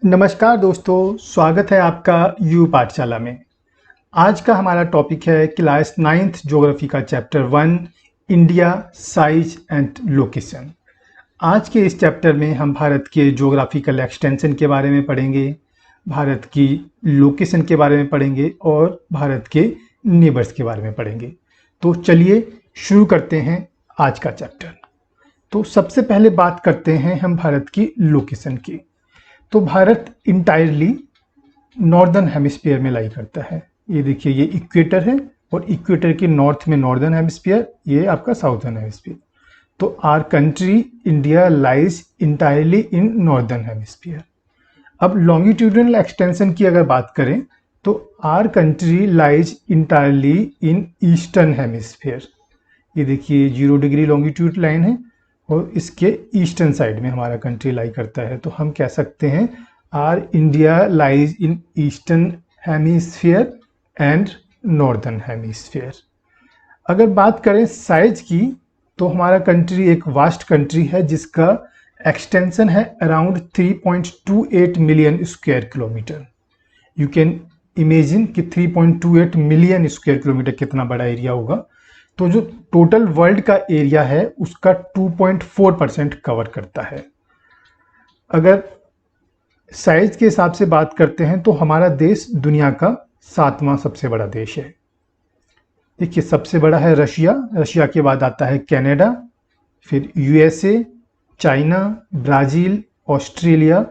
नमस्कार दोस्तों, स्वागत है आपका यू पाठशाला में। आज का हमारा टॉपिक है क्लास 9th ज्योग्राफी का chapter 1 India size and location. आज के इस चैप्टर में हम भारत के ज्योग्राफिकल एक्सटेंशन के बारे में पढ़ेंगे, भारत की लोकेशन के बारे में पढ़ेंगे और भारत के नेबर्स के बारे में पढ़ेंगे। तो चलिए शुरू करते हैं आज का चैप्टर। तो सबसे पहले बात करते हैं हम भारत की लोकेशन की। तो भारत इंटायरली नॉर्दर्न हेमिस्फीयर में लाई करता है। ये देखिए, ये इक्वेटर है और इक्वेटर के नॉर्थ में नॉर्दर्न हेमिस्फीयर, ये आपका साउथर्न हेमिस्फीयर। तो our country India lies entirely in northern hemisphere. अब लॉन्गिट्यूडनल एक्सटेंशन की अगर बात करें तो our country lies entirely in eastern hemisphere. ये देखिए 0 डिग्री लॉन्गिट्यूड लाइन है और इसके ईस्टर्न साइड में हमारा कंट्री लाई करता है। तो हम कह सकते हैं R India lies in eastern hemisphere and northern hemisphere. अगर बात करें साइज की तो हमारा कंट्री एक वास्ट कंट्री है जिसका एक्सटेंशन है around 3.28 million square kilometre. You can imagine कि 3.28 मिलियन स्क्वायर किलोमीटर कितना बड़ा एरिया होगा। तो जो टोटल वर्ल्ड का एरिया है उसका 2.4% कवर करता है। अगर साइज के हिसाब से बात करते हैं तो हमारा देश दुनिया का 7वां सबसे बड़ा देश है। देखिए, सबसे बड़ा है रशिया, रशिया के बाद आता है कनाडा, फिर USA, China, Brazil, Australia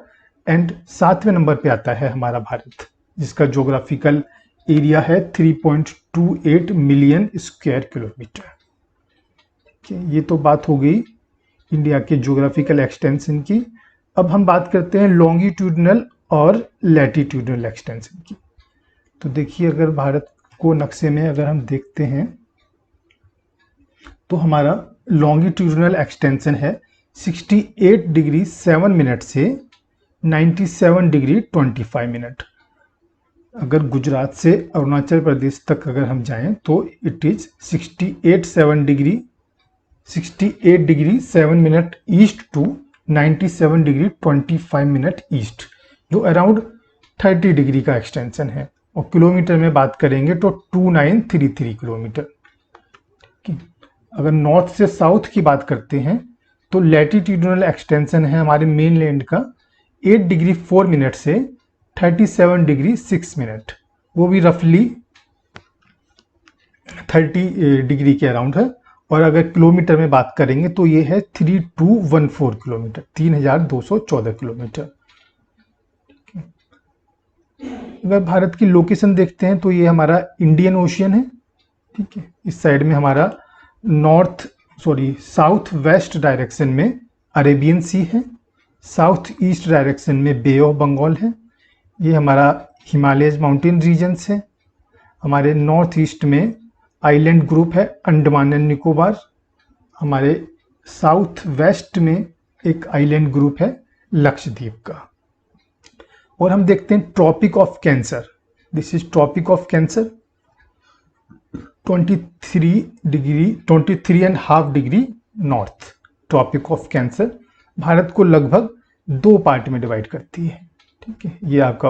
and 7वें नंबर पे आता है हमारा भारत, जिसका ज्योग्राफिकल एरिया है 3.28 मिलियन स्क्वायर किलोमीटर। ये तो बात हो गई इंडिया के ज्योग्राफिकल एक्सटेंशन की। अब हम बात करते हैं लॉन्गिट्यूडनल और लैटिट्यूडनल एक्सटेंशन की। तो देखिए, अगर भारत को नक्शे में अगर हम देखते हैं तो हमारा लॉन्गिट्यूडनल एक्सटेंशन है 68 डिग्री 7 मिनट से 97 डिग्री 25 मिनट। अगर गुजरात से अरुणाचल प्रदेश तक अगर हम जाएं तो it is 68 degree 7 minute east to 97 degree 25 minute east, जो अराउंड 30 डिग्री का एक्सटेंशन है। और किलोमीटर में बात करेंगे तो 2933 किलोमीटर। अगर नॉर्थ से साउथ की बात करते हैं तो लैटिट्यूडनल एक्सटेंशन है हमारे मेन लैंड का 8 डिग्री 4 मिनट से 37 डिग्री 6 मिनट, वो भी रफली 30 डिग्री के अराउंड है। और अगर किलोमीटर में बात करेंगे तो ये है 3214 किलोमीटर, 3214 किलोमीटर। अगर भारत की लोकेशन देखते हैं तो ये हमारा इंडियन ओशियन है, ठीक है। इस साइड में हमारा साउथ वेस्ट डायरेक्शन में अरेबियन सी है, साउथ ईस्ट डायरेक्शन में बे ऑफ बंगाल है, ये हमारा हिमालयज माउंटेन रीजन्स है। हमारे नॉर्थ ईस्ट में आइलैंड ग्रुप है अंडमान एंड निकोबार। हमारे साउथ वेस्ट में एक आइलैंड ग्रुप है लक्षद्वीप का। और हम देखते हैं Tropic of Cancer. This is Tropic of Cancer 23.5 degree north. Tropic of Cancer Bharat को लगभग 2 पार्ट में डिवाइड करती है, ठीक है। ये आपका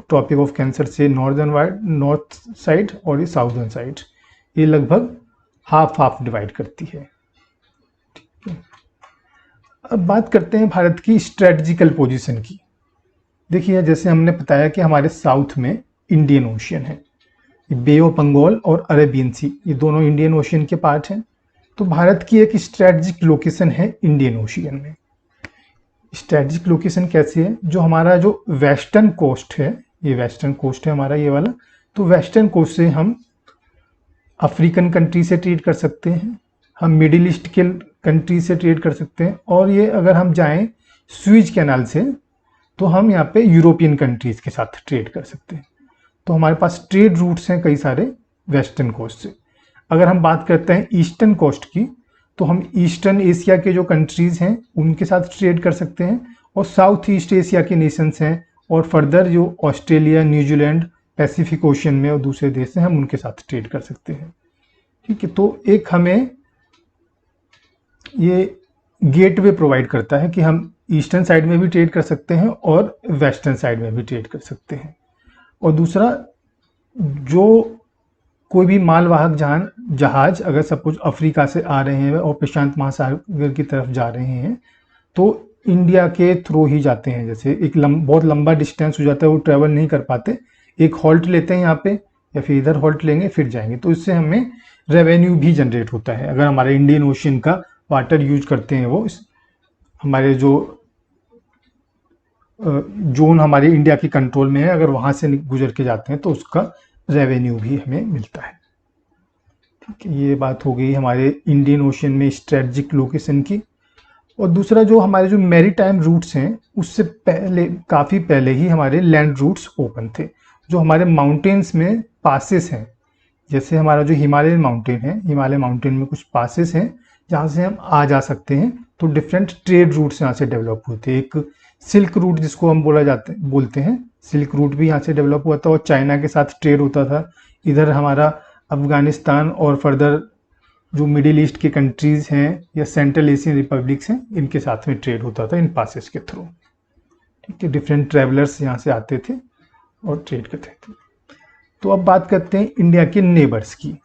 ट्रॉपिक ऑफ कैंसर से नॉर्थ साइड और ये साउदर्न साइड, ये लगभग हाफ डिवाइड करती है, ठीक है। अब बात करते हैं भारत की स्ट्रेटजिकल पोजीशन की। देखिए, जैसे हमने बताया कि हमारे साउथ में इंडियन ओशियन है, बे ऑफ बंगाल और अरेबियन सी, ये दोनों इंडियन ओशियन के पार्ट हैं। तो भारत की एक स्ट्रेटजिक लोकेशन है इंडियन ओशियन में। स्ट्रेटजिक लोकेशन कैसे है? जो हमारा जो वेस्टर्न कोस्ट है, ये वेस्टर्न कोस्ट है हमारा ये वाला, तो वेस्टर्न कोस्ट से हम अफ्रीकन कंट्री से ट्रेड कर सकते हैं, हम मिडिल ईस्ट के कंट्री से ट्रेड कर सकते हैं, और ये अगर हम जाएं स्वीज कैनाल से तो हम यहाँ पे यूरोपियन कंट्रीज के साथ ट्रेड कर सकते हैं। तो हमारे पास ट्रेड रूट्स हैं कई सारे वेस्टर्न कोस्ट से। अगर हम बात करते हैं ईस्टर्न कोस्ट की तो हम ईस्टर्न एशिया के जो कंट्रीज़ हैं उनके साथ ट्रेड कर सकते हैं, और साउथ ईस्ट एशिया के नेशंस हैं, और फर्दर जो ऑस्ट्रेलिया, न्यूजीलैंड, पैसिफिक ओशियन में और दूसरे देश हैं हम उनके साथ ट्रेड कर सकते हैं, ठीक है। तो एक हमें ये गेटवे प्रोवाइड करता है कि हम ईस्टर्न साइड में भी ट्रेड कर सकते हैं और वेस्टर्न साइड में भी ट्रेड कर सकते हैं। और दूसरा, जो कोई भी मालवाहक जहाज अगर सपोज अफ्रीका से आ रहे हैं और प्रशांत महासागर की तरफ जा रहे हैं तो इंडिया के थ्रू ही जाते हैं। जैसे एक बहुत लंबा डिस्टेंस हो जाता है, वो ट्रेवल नहीं कर पाते, एक हॉल्ट लेते हैं यहाँ पे या फिर इधर हॉल्ट लेंगे फिर जाएंगे, तो इससे हमें रेवेन्यू भी जनरेट होता है। अगर हमारे इंडियन ओशन का वाटर यूज करते हैं वो हमारे जो जोन हमारे इंडिया के कंट्रोल में है, अगर वहाँ से गुजर के जाते हैं तो उसका रेवेन्यू भी हमें मिलता है। ठीक है, ये बात हो गई हमारे इंडियन ओशन में स्ट्रेटजिक लोकेशन की। और दूसरा, जो हमारे जो मैरीटाइम रूट्स हैं उससे पहले, काफ़ी पहले ही हमारे लैंड रूट्स ओपन थे। जो हमारे माउंटेन्स में पासेस हैं, जैसे हमारा जो हिमालयन माउंटेन है, हिमालय माउंटेन में कुछ पासेस हैं जहाँ से हम आ जा सकते हैं, तो डिफरेंट ट्रेड रूट्स यहाँ से डेवलप होते हैं। एक सिल्क रूट जिसको हम बोलते हैं, सिल्क रूट भी यहाँ से डेवलप हुआ था और चाइना के साथ ट्रेड होता था। इधर हमारा अफगानिस्तान और फर्दर जो मिडिल ईस्ट के कंट्रीज़ हैं या सेंट्रल एशियन रिपब्लिक्स हैं, इनके साथ में ट्रेड होता था इन पासेस के थ्रू। ठीक है, डिफरेंट ट्रैवलर्स यहाँ से आते थे और ट्रेड करते थे। तो अब बात करते हैं इंडिया के नेबर्स की।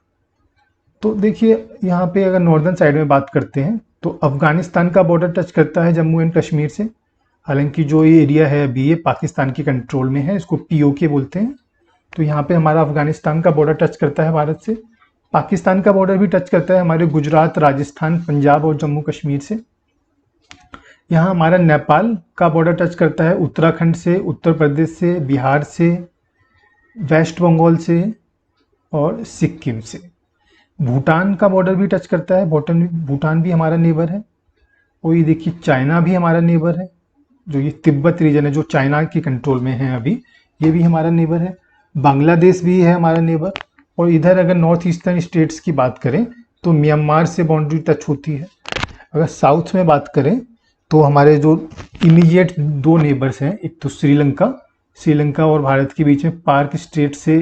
तो देखिए, यहाँ पे अगर नॉर्दर्न साइड में बात करते हैं तो अफगानिस्तान का बॉर्डर टच करता है जम्मू एंड कश्मीर से। हालांकि जो ये एरिया है अभी ये पाकिस्तान के कंट्रोल में है, इसको POK बोलते हैं। तो यहाँ पे हमारा अफगानिस्तान का बॉर्डर टच करता है भारत से। पाकिस्तान का बॉर्डर भी टच करता है हमारे गुजरात, राजस्थान, पंजाब और जम्मू कश्मीर से। यहाँ हमारा नेपाल का बॉर्डर टच करता है उत्तराखंड से, उत्तर प्रदेश से, बिहार से, वेस्ट बंगाल से और सिक्किम से। भूटान का बॉर्डर भी टच करता है, भूटान भी हमारा नेबर है। और ये देखिए, चाइना भी हमारा नेबर है। जो ये तिब्बत रीजन है जो चाइना के कंट्रोल में है अभी, ये भी हमारा नेबर है। बांग्लादेश भी है हमारा नेबर। और इधर अगर नॉर्थ ईस्टर्न स्टेट्स की बात करें तो म्यांमार से बाउंड्री टच होती है। अगर साउथ में बात करें तो हमारे जो इमीडिएट 2 नेबर्स हैं, एक तो श्रीलंका और भारत के बीच में पार्क स्टेट से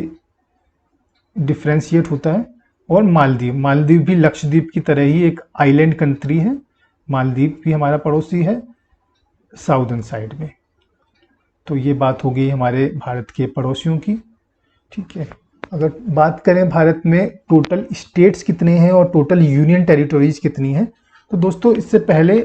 डिफ्रेंशिएट होता है। और मालदीव भी लक्षद्वीप की तरह ही एक आइलैंड कंट्री है। मालदीव भी हमारा पड़ोसी है साउदर्न साइड में। तो ये बात हो गई हमारे भारत के पड़ोसियों की। ठीक है, अगर बात करें भारत में टोटल स्टेट्स कितने हैं और टोटल यूनियन टेरिटोरीज कितनी हैं, तो दोस्तों इससे पहले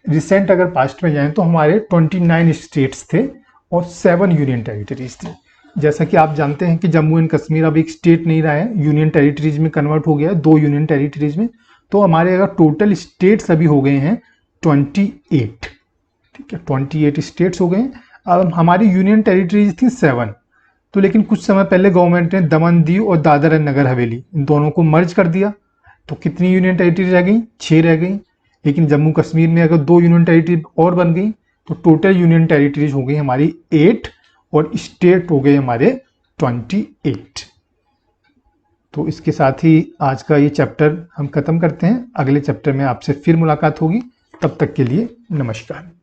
रिसेंट अगर पास्ट में जाएं तो हमारे 29 स्टेट्स थे और 7 यूनियन टेरिटरीज थी। जैसा कि आप जानते हैं कि जम्मू एंड कश्मीर अब एक स्टेट नहीं रहा है, यूनियन टेरिटरीज में कन्वर्ट हो गया है, 2 यूनियन टेरिटरीज में। तो हमारे अगर टोटल स्टेट्स अभी हो गए हैं 28। ठीक है, 28 स्टेट्स हो गए हैं। अब हमारी यूनियन टेरिटरीज थी 7। तो लेकिन कुछ समय पहले गवर्नमेंट ने दमन, दीव और दादर एंड नगर हवेली इन दोनों को मर्ज कर दिया। तो कितनी यूनियन टेरिटरी रह गई? 6 रह गई। लेकिन जम्मू कश्मीर में अगर 2 यूनियन टेरिटरी और बन गई तो टोटल यूनियन टेरिटरीज हो गई हमारी 8 और स्टेट हो गए हमारे 28। तो इसके साथ ही आज का ये चैप्टर हम खत्म करते हैं। अगले चैप्टर में आपसे फिर मुलाकात होगी। तब तक के लिए नमस्कार।